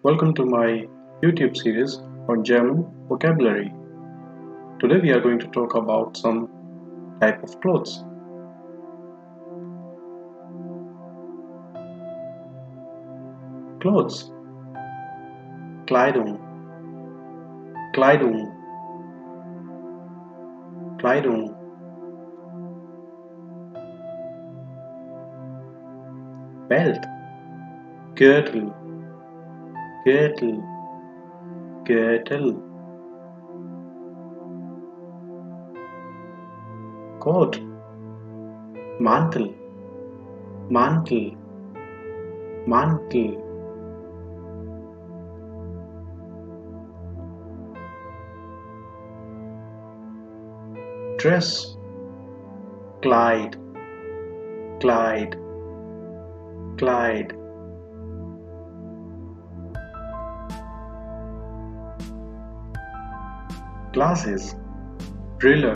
Welcome to my YouTube series on German vocabulary. Today we are going to talk about some type of clothes. Clothes. Kleidung. Kleidung. Kleidung. Belt. Gürtel. Gürtel. Gürtel. Coat. Mantel. Mantel. Mantel. Dress. Kleid. Kleid. Kleid. Glasses. Brille.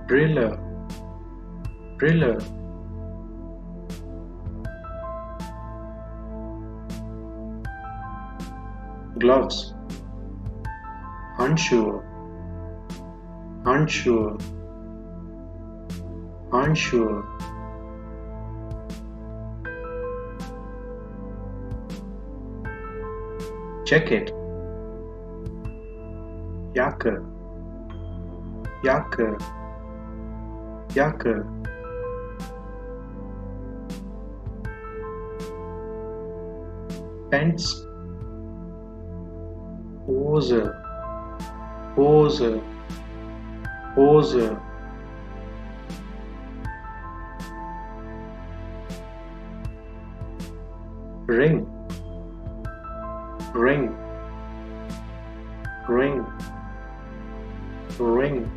Brille. Brille. Gloves. Handschuhe. Handschuhe. Handschuhe. Jacket. Jacke. Jacke. Jacke. Pants. Hose. Hose. Hose. Ring. Ring. Ring. Ring.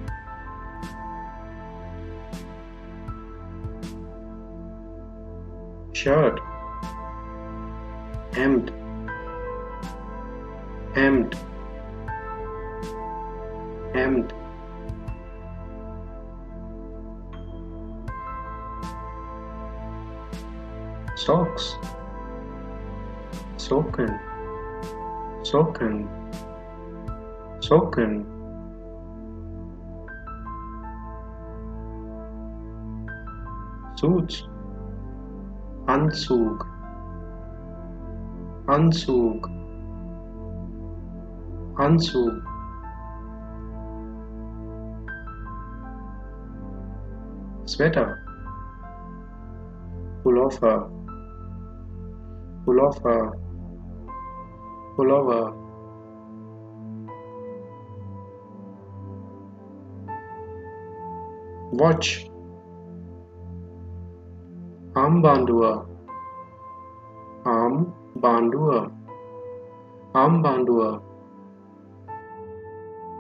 Shirt. Hemd. Hemd. Hemd. Socks. Socken. Socken. Socken. Suits. Anzug. Anzug. Anzug. Sweater. Pullover. Pullover. Pullover. Watch. Armbanduhr. Armbanduhr. Armbanduhr.